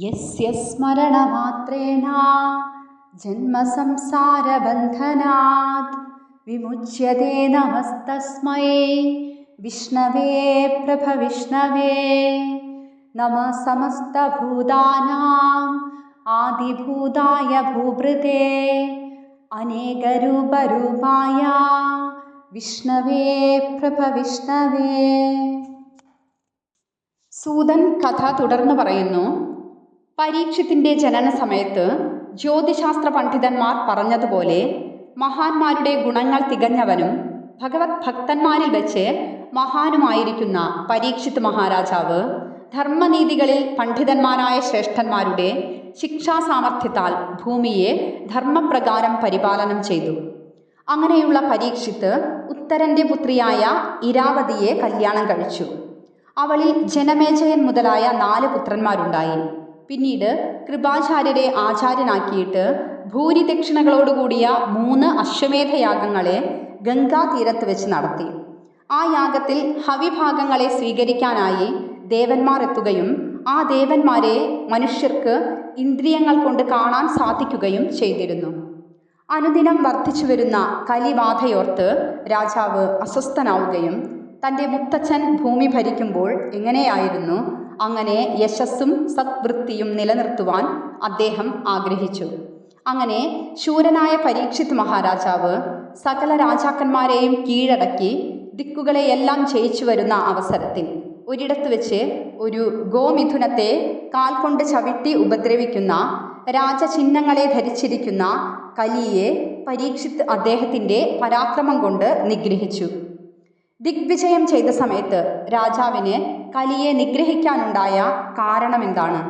യസ്യ സ്മരണമാത്രേണ ജന്മസംസാരബന്ധനാത് വിമുച്യതേ നമസ്തസ്മൈ വിഷ്ണവേ പ്രഭവിഷ്ണവേ. നമഃ സമസ്തഭൂതാനാം ആദിഭൂതായ ഭൂഭൃതേ അനേകരൂപരൂപായ വിഷ്ണവേ പ്രഭവിഷ്ണവേ. സൂതൻ കഥ തുടർന്ന് പറയുന്നു. പരീക്ഷത്തിന്റെ ജനന സമയത്ത് ജ്യോതിശാസ്ത്ര പണ്ഡിതന്മാർ പറഞ്ഞതുപോലെ മഹാന്മാരുടെ ഗുണങ്ങൾ തികഞ്ഞവനും ഭഗവത് ഭക്തന്മാരിൽ വെച്ച് മഹാനുമായിരിക്കുന്ന പരീക്ഷിത് മഹാരാജാവ് ധർമ്മനീതികളിൽ പണ്ഡിതന്മാരായ ശ്രേഷ്ഠന്മാരുടെ ശിക്ഷാസാമർഥ്യത്താൽ ഭൂമിയെ ധർമ്മപ്രകാരം പരിപാലനം ചെയ്തു. അങ്ങനെയുള്ള പരീക്ഷിത്ത് ഉത്തരന്റെ പുത്രിയായ ഇരാവതിയെ കല്യാണം കഴിച്ചു. അവളിൽ ജനമേജയൻ മുതലായ 4 പുത്രന്മാരുണ്ടായി. പിന്നീട് കൃപാചാര്യരെ ആചാര്യനാക്കിയിട്ട് ഭൂരിദക്ഷിണകളോടുകൂടിയ 3 അശ്വമേധയാഗങ്ങളെ ഗംഗാതീരത്ത് വെച്ച് നടത്തി. ആ യാഗത്തിൽ ഹവിഭാഗങ്ങളെ സ്വീകരിക്കാനായി ദേവന്മാർ എത്തുകയും ആ ദേവന്മാരെ മനുഷ്യർക്ക് ഇന്ദ്രിയങ്ങൾ കൊണ്ട് കാണാൻ സാധിക്കുകയും ചെയ്തിരുന്നു. അനുദിനം വർദ്ധിച്ചു വരുന്ന കലിബാധയോർത്ത് രാജാവ് അസ്വസ്ഥനാവുകയും തൻ്റെ മുത്തച്ഛൻ ഭൂമി ഭരിക്കുമ്പോൾ എങ്ങനെയായിരുന്നു അങ്ങനെ യശസ്സും സദ്വൃത്തിയും നിലനിർത്തുവാൻ അദ്ദേഹം ആഗ്രഹിച്ചു. അങ്ങനെ ശൂരനായ പരീക്ഷിത് മഹാരാജാവ് സകല രാജാക്കന്മാരെയും കീഴടക്കി ദിക്കുകളെയെല്ലാം ജയിച്ചു വരുന്ന അവസരത്തിൽ ഒരിടത്ത് വെച്ച് ഒരു ഗോമിഥുനത്തെ കാൽ കൊണ്ട് ചവിട്ടി ഉപദ്രവിക്കുന്ന രാജചിഹ്നങ്ങളെ ധരിച്ചിരിക്കുന്ന കലിയെ പരീക്ഷിത് അദ്ദേഹത്തിൻ്റെ പരാക്രമം കൊണ്ട് നിഗ്രഹിച്ചു. ദിഗ്വിജയം ചെയ്ത സമയത്ത് രാജാവിന് കലിയെ നിഗ്രഹിക്കാനുണ്ടായ കാരണമെന്താണ്?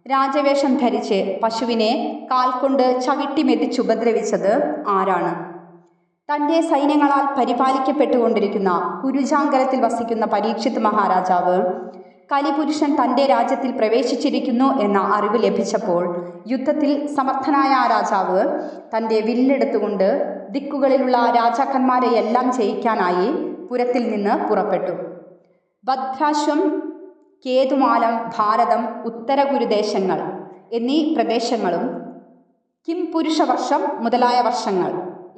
രാജവേഷം ധരിച്ച് പശുവിനെ കാൽ കൊണ്ട് ചവിട്ടി മെതിച്ചുപദ്രവിച്ചത് ആരാണ്? തൻ്റെ സൈന്യങ്ങളാൽ പരിപാലിക്കപ്പെട്ടുകൊണ്ടിരിക്കുന്ന കുരുജാങ്കരത്തിൽ വസിക്കുന്ന പരീക്ഷിത് മഹാരാജാവ് കലിപുരുഷൻ തൻ്റെ രാജ്യത്തിൽ പ്രവേശിച്ചിരിക്കുന്നു എന്ന അറിവ് ലഭിച്ചപ്പോൾ യുദ്ധത്തിൽ സമർത്ഥനായ ആ രാജാവ് തൻ്റെ വില്ലെടുത്തുകൊണ്ട് ദിക്കുകളിലുള്ള രാജാക്കന്മാരെയെല്ലാം ജയിക്കാനായി പുരത്തിൽ നിന്ന് പുറപ്പെട്ടു. ഭദ്രാശ്വം, കേതുമാലം, ഭാരതം, ഉത്തരകുരുദേശങ്ങൾ എന്നീ പ്രദേശങ്ങളും കിംപുരുഷവർഷം മുതലായ വർഷങ്ങൾ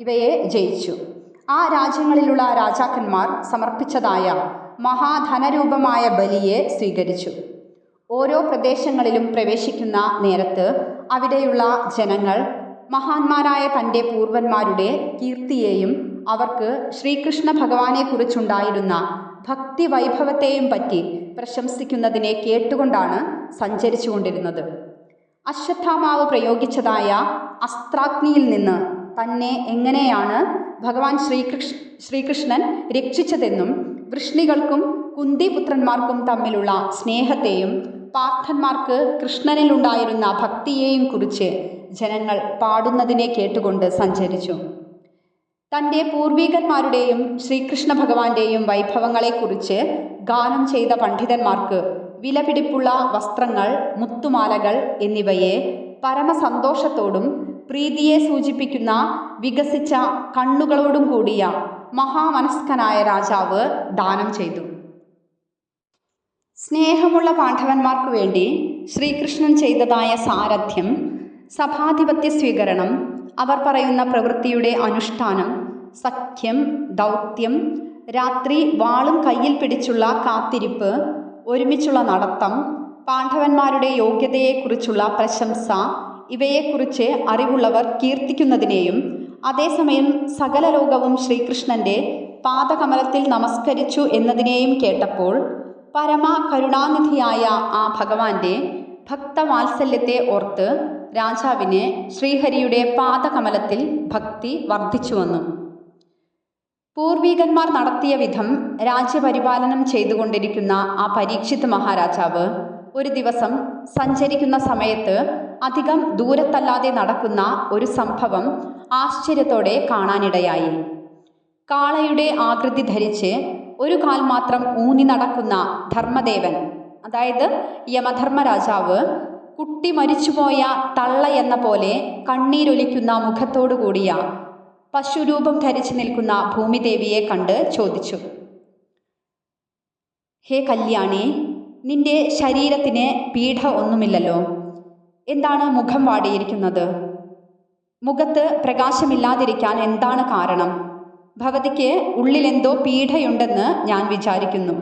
ഇവയെ ജയിച്ചു. ആ രാജ്യങ്ങളിലുള്ള രാജാക്കന്മാർ സമർപ്പിച്ചതായ മഹാധനരൂപമായ ബലിയെ സ്വീകരിച്ചു. ഓരോ പ്രദേശങ്ങളിലും പ്രവേശിക്കുന്ന നേരത്ത് അവിടെയുള്ള ജനങ്ങൾ മഹാന്മാരായ തൻ്റെ പൂർവന്മാരുടെ കീർത്തിയെയും അവർക്ക് ശ്രീകൃഷ്ണ ഭഗവാനെക്കുറിച്ചുണ്ടായിരുന്ന ഭക്തി വൈഭവത്തെയും പറ്റി പ്രശംസിക്കുന്നതിനെ കേട്ടുകൊണ്ടാണ് സഞ്ചരിച്ചു കൊണ്ടിരുന്നത്. അശ്വത്ഥാമാവ് പ്രയോഗിച്ചതായ അസ്ത്രാഗ്നിയിൽ നിന്ന് തന്നെ എങ്ങനെയാണ് ഭഗവാൻ ശ്രീകൃഷ്ണൻ രക്ഷിച്ചതെന്നും വൃഷ്ണികൾക്കും കുന്തിപുത്രന്മാർക്കും തമ്മിലുള്ള സ്നേഹത്തെയും പാർത്ഥന്മാർക്ക് കൃഷ്ണനിലുണ്ടായിരുന്ന ഭക്തിയെയും കുറിച്ച് ജനങ്ങൾ പാടുന്നതിനെ കേട്ടുകൊണ്ട് സഞ്ചരിച്ചു. തൻ്റെ പൂർവികന്മാരുടെയും ശ്രീകൃഷ്ണ ഭഗവാന്റെയും വൈഭവങ്ങളെക്കുറിച്ച് ഗാനം ചെയ്ത പണ്ഡിതന്മാർക്ക് വിലപിടിപ്പുള്ള വസ്ത്രങ്ങൾ, മുത്തുമാലകൾ എന്നിവയെ പരമസന്തോഷത്തോടും പ്രീതിയെ സൂചിപ്പിക്കുന്ന വികസിച്ച കണ്ണുകളോടും കൂടിയ മഹാമനസ്കനായ രാജാവ് ദാനം ചെയ്തു. സ്നേഹമുള്ള പാണ്ഡവന്മാർക്കു വേണ്ടി ശ്രീകൃഷ്ണൻ ചെയ്തതായ സാരഥ്യം, സഭാധിപത്യ സ്വീകരണം, അവർ പറയുന്ന പ്രവൃത്തിയുടെ അനുഷ്ഠാനം, സഖ്യം, ദൗത്യം, രാത്രി വാളും കയ്യിൽ പിടിച്ചുള്ള കാത്തിരിപ്പ്, ഒരുമിച്ചുള്ള നടത്തം, പാണ്ഡവന്മാരുടെ യോഗ്യതയെക്കുറിച്ചുള്ള പ്രശംസ ഇവയെക്കുറിച്ച് അറിവുള്ളവർ കീർത്തിക്കുന്നതിനെയും അതേസമയം സകല ലോകവും ശ്രീകൃഷ്ണന്റെ പാദകമലത്തിൽ നമസ്കരിച്ചു എന്നതിനെയും കേട്ടപ്പോൾ പരമ കരുണാനിധിയായ ആ ഭഗവാന്റെ ഭക്തവാത്സല്യത്തെ ഓർത്ത് രാജാവിന് ശ്രീഹരിയുടെ പാദകമലത്തിൽ ഭക്തി വർദ്ധിച്ചു വന്നു. പൂർവികന്മാർ നടത്തിയ വിധം രാജ്യപരിപാലനം ചെയ്തുകൊണ്ടിരിക്കുന്ന ആ പരീക്ഷിത് മഹാരാജാവ് ഒരു ദിവസം സഞ്ചരിക്കുന്ന സമയത്ത് അധികം ദൂരത്തല്ലാതെ നടക്കുന്ന ഒരു സംഭവം ആശ്ചര്യത്തോടെ കാണാനിടയായി. കാളയുടെ ആകൃതി ധരിച്ച് ഒരു കാൽ മാത്രം ഊന്നി നടക്കുന്ന ധർമ്മദേവൻ, അതായത് യമധർമ്മരാജാവ്, കുട്ടി മരിച്ചുപോയ തള്ള എന്ന പോലെ കണ്ണീരൊലിക്കുന്ന മുഖത്തോടു കൂടിയ പശുരൂപം ധരിച്ചു നിൽക്കുന്ന ഭൂമിദേവിയെ കണ്ട് ചോദിച്ചു, ഹേ കല്യാണി, നിന്റെ ശരീരത്തിന് പീഡ ഒന്നുമില്ലല്ലോ, എന്താണ് മുഖം വാടിയിരിക്കുന്നത്? മുഖത്ത് പ്രകാശമില്ലാതിരിക്കാൻ എന്താണ് കാരണം? ഭവതിക്ക് ഉള്ളിലെന്തോ പീഡയുണ്ടെന്ന് ഞാൻ വിചാരിക്കുന്നു.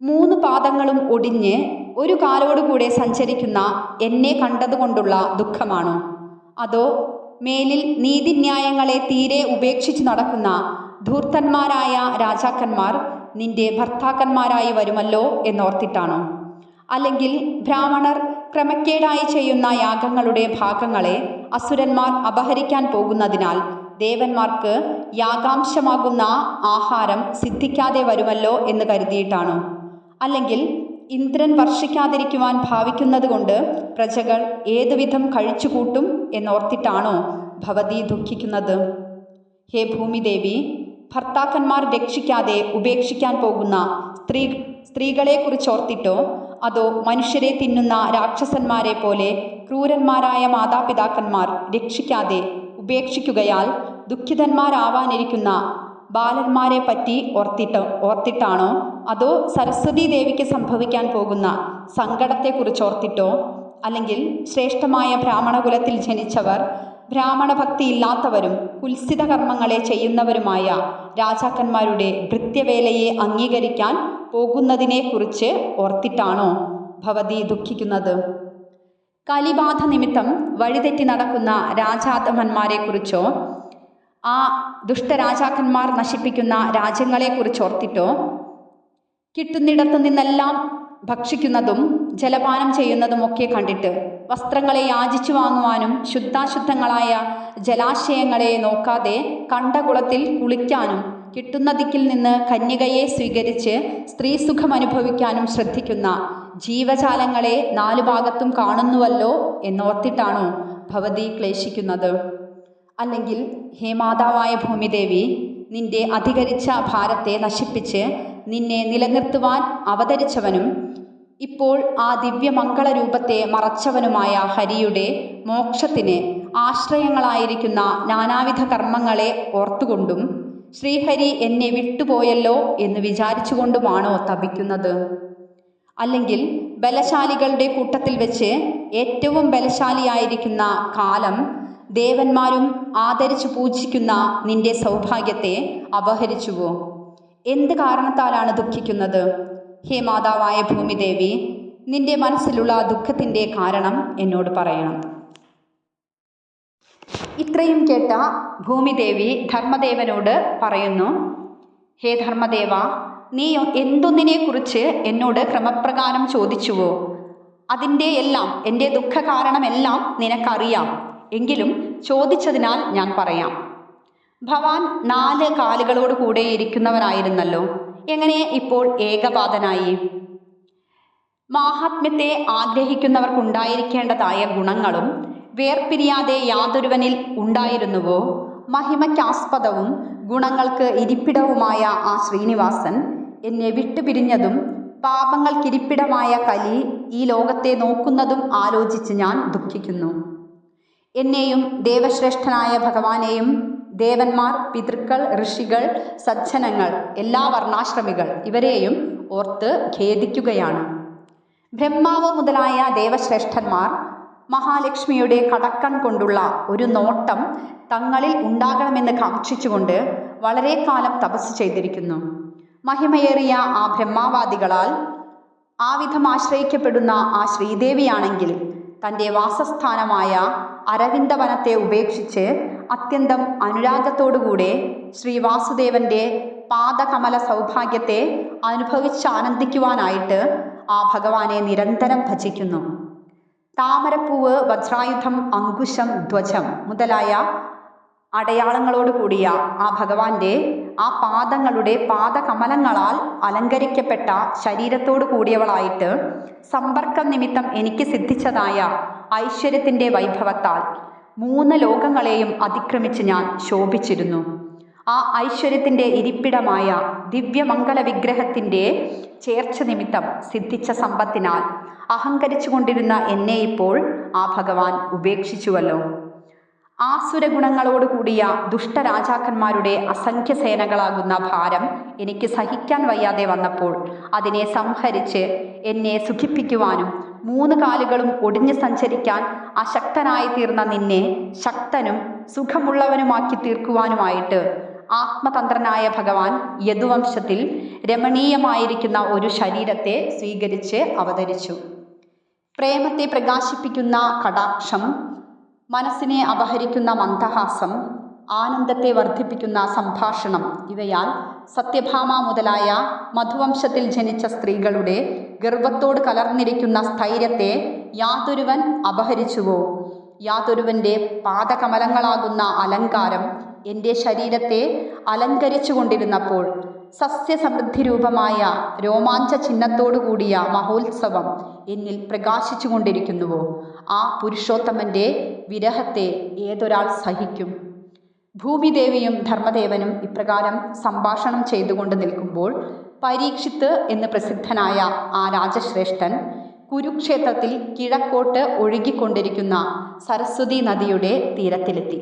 3 പാദങ്ങളും ഒടിഞ്ഞ് ഒരു കാലോടുകൂടെ സഞ്ചരിക്കുന്ന എന്നെ കണ്ടതുകൊണ്ടുള്ള ദുഃഖമാണോ? അതോ മേലിൽ നീതിന്യായങ്ങളെ തീരെ ഉപേക്ഷിച്ചു നടക്കുന്ന ധൂർത്തന്മാരായ രാജാക്കന്മാർ നിന്റെ ഭർത്താക്കന്മാരായി വരുമല്ലോ എന്നോർത്തിട്ടാണോ? അല്ലെങ്കിൽ ബ്രാഹ്മണർ ക്രമക്കേടായി ചെയ്യുന്ന യാഗങ്ങളുടെ ഭാഗങ്ങളെ അസുരന്മാർ അപഹരിക്കാൻ പോകുന്നതിനാൽ ദേവന്മാർക്ക് യാഗാംശമാകുന്ന ആഹാരം സിദ്ധിക്കാതെ വരുമല്ലോ എന്ന് കരുതിയിട്ടാണോ? അല്ലെങ്കിൽ ഇന്ദ്രൻ വർഷിക്കാതിരിക്കുവാൻ ഭാവിക്കുന്നത് കൊണ്ട് പ്രജകൾ ഏതുവിധം കഴിച്ചുകൂട്ടും എന്നോർത്തിട്ടാണോ ഭവതി ദുഃഖിക്കുന്നത്? ഹേ ഭൂമിദേവി, ഭർത്താക്കന്മാർ രക്ഷിക്കാതെ ഉപേക്ഷിക്കാൻ പോകുന്ന സ്ത്രീകളെക്കുറിച്ചോർത്തിട്ടോ അതോ മനുഷ്യരെ തിന്നുന്ന രാക്ഷസന്മാരെ പോലെ ക്രൂരന്മാരായ മാതാപിതാക്കന്മാർ രക്ഷിക്കാതെ ഉപേക്ഷിക്കുകയാൽ ദുഃഖിതന്മാരാവാനിരിക്കുന്ന ബാലന്മാരെ പറ്റി ഓർത്തിട്ടാണോ അതോ സരസ്വതീ ദേവിക്ക് സംഭവിക്കാൻ പോകുന്ന സങ്കടത്തെക്കുറിച്ചോർത്തിട്ടോ? അല്ലെങ്കിൽ ശ്രേഷ്ഠമായ ബ്രാഹ്മണകുലത്തിൽ ജനിച്ചവർ ബ്രാഹ്മണ ഭക്തിയില്ലാത്തവരും കുൽസിത കർമ്മങ്ങളെ ചെയ്യുന്നവരുമായ രാജാക്കന്മാരുടെ ഭൃത്യവേലയെ അംഗീകരിക്കാൻ പോകുന്നതിനെക്കുറിച്ച് ഓർത്തിട്ടാണോ ഭവതി ദുഃഖിക്കുന്നത്? കലിബാധ നിമിത്തം വഴിതെറ്റി നടക്കുന്ന രാജാധമന്മാരെക്കുറിച്ചോ ആ ദുഷ്ടരാജാക്കന്മാർ നശിപ്പിക്കുന്ന രാജ്യങ്ങളെക്കുറിച്ചോർത്തിട്ടോ? കിട്ടുന്നിടത്തു നിന്നെല്ലാം ഭക്ഷിക്കുന്നതും ജലപാനം ചെയ്യുന്നതുമൊക്കെ കണ്ടിട്ട് വസ്ത്രങ്ങളെ യാചിച്ചു വാങ്ങുവാനും ശുദ്ധാശുദ്ധങ്ങളായ ജലാശയങ്ങളെ നോക്കാതെ കണ്ട കുളത്തിൽ കുളിക്കാനും കിട്ടുന്ന ദിക്കിൽ നിന്ന് കന്യകയെ സ്വീകരിച്ച് സ്ത്രീസുഖം അനുഭവിക്കാനും ശ്രദ്ധിക്കുന്ന ജീവജാലങ്ങളെ 4 ഭാഗത്തും കാണുന്നുവല്ലോ എന്നോർത്തിട്ടാണോ ഭവതി ക്ലേശിക്കുന്നത്? അല്ലെങ്കിൽ ഹേ മാതാവായ ഭൂമിദേവി, നിന്റെ അധികരിച്ച ഭാരത്തെ നശിപ്പിച്ച് നിന്നെ നിലനിർത്തുവാൻ അവതരിച്ചവനും ഇപ്പോൾ ആ ദിവ്യമംഗളരൂപത്തെ മറച്ചവനുമായ ഹരിയുടെ മോക്ഷത്തിന് ആശ്രയങ്ങളായിരിക്കുന്ന നാനാവിധ കർമ്മങ്ങളെ ഓർത്തുകൊണ്ടും ശ്രീഹരി എന്നെ വിട്ടുപോയല്ലോ എന്ന് വിചാരിച്ചുകൊണ്ടുമാണോ തപിക്കുന്നത്? അല്ലെങ്കിൽ ബലശാലികളുടെ കൂട്ടത്തിൽ വെച്ച് ഏറ്റവും ബലശാലിയായിരിക്കുന്ന കാലം ദേവന്മാരും ആദരിച്ചു പൂജിക്കുന്ന നിന്റെ സൗഭാഗ്യത്തെ അപഹരിച്ചുവോ? എന്ത് കാരണത്താലാണ് ദുഃഖിക്കുന്നത്? ഹേ മാതാവായ ഭൂമിദേവി, നിന്റെ മനസ്സിലുള്ള ദുഃഖത്തിൻ്റെ കാരണം എന്നോട് പറയണം. ഇത്രയും കേട്ട ഭൂമിദേവി ധർമ്മദേവനോട് പറയുന്നു, ഹേ ധർമ്മദേവ, നീ എന്തൊന്നിനെക്കുറിച്ച് എന്നോട് ക്രമപ്രകാരം ചോദിച്ചുവോ അതിൻ്റെ എല്ലാം, എൻ്റെ ദുഃഖ കാരണമെല്ലാം നിനക്കറിയാം. എങ്കിലും ചോദിച്ചതിനാൽ ഞാൻ പറയാം. ഭവാൻ 4 കാലുകളോട് കൂടെ ഇരിക്കുന്നവനായിരുന്നല്ലോ, എങ്ങനെ ഇപ്പോൾ ഏകപാദനായി? മാഹാത്മ്യത്തെ ആഗ്രഹിക്കുന്നവർക്കുണ്ടായിരിക്കേണ്ടതായ ഗുണങ്ങളും വേർപിരിയാതെ യാതൊരുവനിൽ ഉണ്ടായിരുന്നുവോ? മഹിമയ്ക്കാസ്പദവും ഗുണങ്ങൾക്ക് ഇരിപ്പിടവുമായ ആ ശ്രീനിവാസൻ എന്നെ വിട്ടുപിരിഞ്ഞതും പാപങ്ങൾക്കിരിപ്പിടമായ കലി ഈ ലോകത്തെ നോക്കുന്നതും ആലോചിച്ച് ഞാൻ ദുഃഖിക്കുന്നു. എന്നെയും ദേവശ്രേഷ്ഠനായ ഭഗവാനെയും ദേവന്മാർ, പിതൃക്കൾ, ഋഷികൾ, സജ്ജനങ്ങൾ, എല്ലാ വർണ്ണാശ്രമികൾ ഇവരെയും ഓർത്ത് ഖേദിക്കുകയാണ്. ബ്രഹ്മാവ് മുതലായ ദേവശ്രേഷ്ഠന്മാർ മഹാലക്ഷ്മിയുടെ കടക്കൺ കൊണ്ടുള്ള ഒരു നോട്ടം തങ്ങളിൽ ഉണ്ടാകണമെന്ന് കാക്ഷിച്ചുകൊണ്ട് വളരെ കാലം തപസ് ചെയ്തിരിക്കുന്നു. മഹിമയേറിയ ആ ബ്രഹ്മാവാദികളാൽ ആവിധം ആശ്രയിക്കപ്പെടുന്ന ആ ശ്രീദേവിയാണെങ്കിൽ തൻ്റെ വാസസ്ഥാനമായ അരവിന്ദവനത്തെ ഉപേക്ഷിച്ച് അത്യന്തം അനുരാഗത്തോടുകൂടെ ശ്രീ വാസുദേവൻ്റെ പാദകമല സൗഭാഗ്യത്തെ അനുഭവിച്ചാനന്ദിക്കുവാനായിട്ട് ആ ഭഗവാനെ നിരന്തരം ഭജിക്കുന്നു. താമരപ്പൂവ്, വജ്രായുധം, അങ്കുശം, ധ്വജം മുതലായ അടയാളങ്ങളോട് കൂടിയ ആ ഭഗവാന്റെ ആ പാദങ്ങളുടെ പാദകമലങ്ങളാൽ അലങ്കരിക്കപ്പെട്ട ശരീരത്തോടു കൂടിയവളായിട്ട് സമ്പർക്കം നിമിത്തം എനിക്ക് സിദ്ധിച്ചതായ ഐശ്വര്യത്തിൻ്റെ വൈഭവത്താൽ 3 ലോകങ്ങളെയും അതിക്രമിച്ച് ഞാൻ ശോഭിച്ചിരുന്നു. ആ ഐശ്വര്യത്തിൻ്റെ ഇരിപ്പിടമായ ദിവ്യമംഗള വിഗ്രഹത്തിൻ്റെ ചേർച്ച നിമിത്തം സിദ്ധിച്ച സമ്പത്തിനാൽ അഹങ്കരിച്ചു കൊണ്ടിരുന്ന എന്നെ ഇപ്പോൾ ആ ഭഗവാൻ ഉപേക്ഷിച്ചുവല്ലോ. ആസുരഗുണങ്ങളോട് കൂടിയ ദുഷ്ടരാജാക്കന്മാരുടെ അസംഖ്യ സേനകളാകുന്ന ഭാരം എനിക്ക് സഹിക്കാൻ വയ്യാതെ വന്നപ്പോൾ അതിനെ സംഹരിച്ച് എന്നെ സുഖിപ്പിക്കുവാനും 3 കാലുകളും ഒടിഞ്ഞ് സഞ്ചരിക്കാൻ അശക്തനായി തീർന്ന നിന്നെ ശക്തനും സുഖമുള്ളവനുമാക്കി തീർക്കുവാനുമായിട്ട് ആത്മതന്ത്രനായ ഭഗവാൻ യദുവംശത്തിൽ രമണീയമായിരിക്കുന്ന ഒരു ശരീരത്തെ സ്വീകരിച്ച് അവതരിച്ചു. പ്രേമത്തെ പ്രകാശിപ്പിക്കുന്ന കടാക്ഷം, മനസ്സിനെ അപഹരിക്കുന്ന മന്ദഹാസം, ആനന്ദത്തെ വർദ്ധിപ്പിക്കുന്ന സംഭാഷണം ഇവയാൽ സത്യഭാമ മുതലായ മധുവംശത്തിൽ ജനിച്ച സ്ത്രീകളുടെ ഗർഭത്തോട് കലർന്നിരിക്കുന്ന സ്ഥൈര്യത്തെ യാതൊരുവൻ അപഹരിച്ചുവോ? യാതൊരുവൻ്റെ പാദകമലങ്ങളാകുന്ന അലങ്കാരം എൻ്റെ ശരീരത്തെ അലങ്കരിച്ചു കൊണ്ടിരുന്നപ്പോൾ സസ്യസമൃദ്ധി രൂപമായ രോമാഞ്ച ചിഹ്നത്തോടുകൂടിയ മഹോത്സവം എന്നിൽ പ്രകാശിച്ചു കൊണ്ടിരിക്കുന്നുവോ? ആ പുരുഷോത്തമൻ്റെ വിരഹത്തെ ഏതൊരാൾ സഹിക്കും? ഭൂമിദേവിയും ധർമ്മദേവനും ഇപ്രകാരം സംഭാഷണം ചെയ്തുകൊണ്ട് നിൽക്കുമ്പോൾ പരീക്ഷിത്ത് എന്ന് പ്രസിദ്ധനായ ആ രാജശ്രേഷ്ഠൻ കുരുക്ഷേത്രത്തിൽ കിഴക്കോട്ട് ഒഴുകിക്കൊണ്ടിരിക്കുന്ന സരസ്വതി നദിയുടെ തീരത്തിലെത്തി.